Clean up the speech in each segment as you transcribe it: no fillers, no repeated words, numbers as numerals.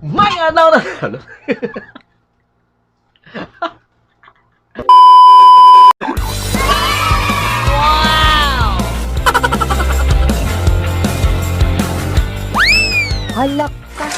May adlaw na. Ano? Halak ka.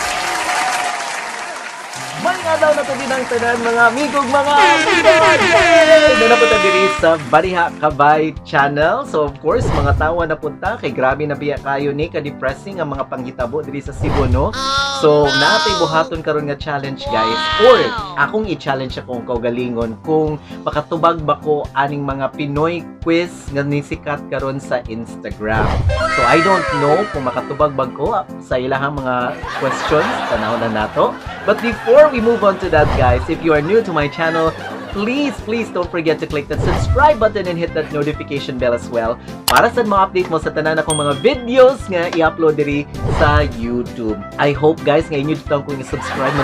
May adlaw na to din ang tanan mga amigog mga amigas. Yay! Na napunta diri sa Bariha Kabay channel. So of course, mga tawa na punta kay grabe na biya kayo ni ka-depressing ang mga panghitabo diri sa Cebu, no? So natay buhaton karon nga challenge, guys. Or akong i-challenge akong kaugalingon kung makatubag ba ko aning mga Pinoy quiz nga nisikat karon sa Instagram. So I don't know kung makatubag ba ko sa ilahang mga questions, tanaw na nato. But before we move on to that, guys, if you are new to my channel, please don't forget to click that subscribe button and hit that notification bell as well para sa ma-update mo sa tanan akong mga videos nga i-upload diri sa YouTube. I hope, guys, nga inyo dito kung i-subscribe mo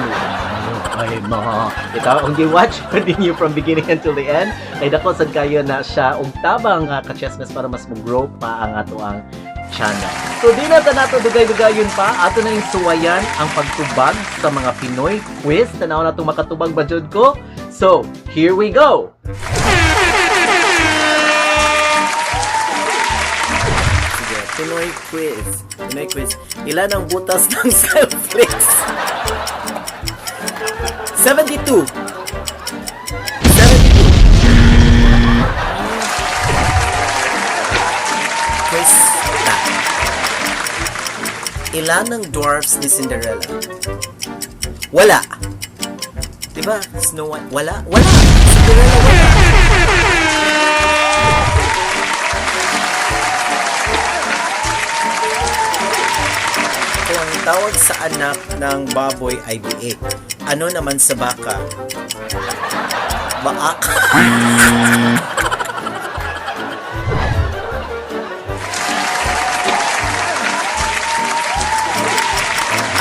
ay mga ito ang gi-watch continue from beginning until the end kay dako sad kayo na siya og tabang ka-chessmas para mas mo-grow pa ang ato ang channel. So di na nato dugay-dugayon pa ato na yung suwayan ang pagtubag sa mga Pinoy quiz. Tanaw na itong makatubag ba jud ko? So, here we go! Sige, Pinoy quiz. Pinoy quiz. Ilan ang butas ng Selflix? 72. 72. Quiz na. Ilan ang dwarfs ni Cinderella? Wala. Diba? Snow White? Wala? Wala! Cinderella, wala! Kung ang tawag sa anak ng baboy ay biik, ano naman sa baka? Baak?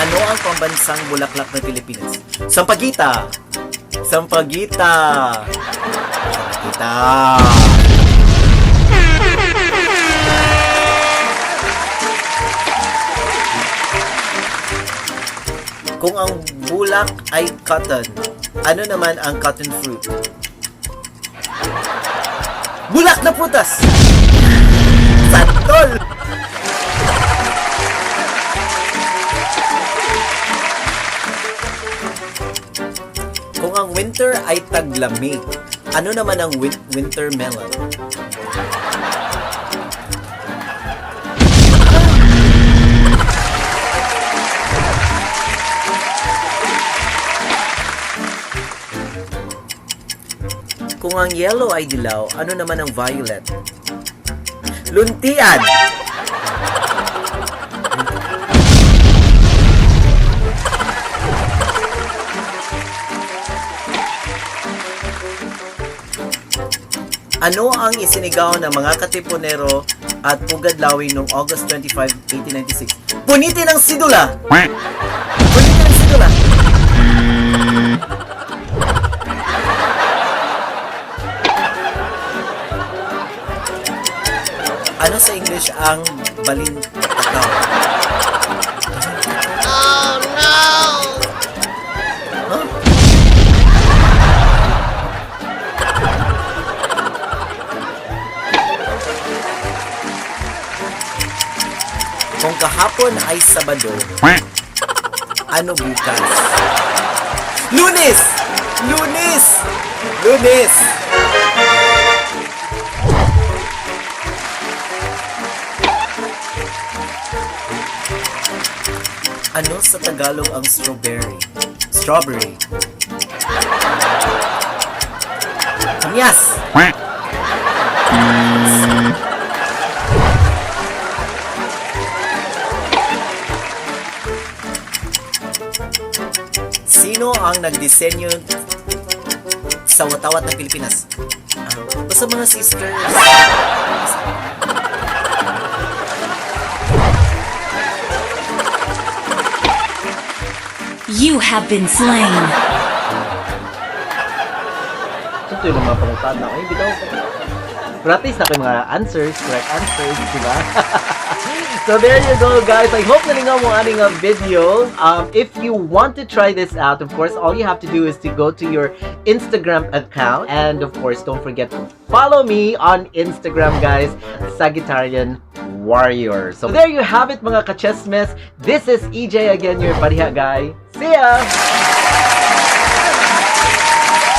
Ano ang pambansang bulaklak ng Pilipinas? Sampagita! Sampagita! Sampagita! Kung ang bulak ay cotton, ano naman ang cotton fruit? Bulak na putas! Santol! Kung ang winter ay taglamig, ano naman ang winter melon? Kung ang yellow ay dilaw, ano naman ang violet? Luntian! Ano ang isinigaw ng mga katipunero at pugadlawi noong August 25, 1896? Punitin ang sidula! Punitin ang sidula! Ano sa English ang balintakaw? Oh no! Huh? Kung kahapon ay Sabado, ano bukas? Lunes! Lunes! Lunes! Ano sa Tagalog ang strawberry? Strawberry. Kamyas! Sino ang nagdisenyo sa watawat ng Pilipinas? Basta mga sisters. You have been slain. Ito yung mga pangutan na. Ay, bitaw. Practice na ko yung mga answers, correct answers, diba? So there you go, guys. I hope nalingaw mo aning video. If you want to try this out, of course, all you have to do is to go to your Instagram account. And of course, don't forget to follow me on Instagram, guys, Sagittarian Warrior. So there you have it, mga kachesmes. This is EJ again, your bariha guy. See ya!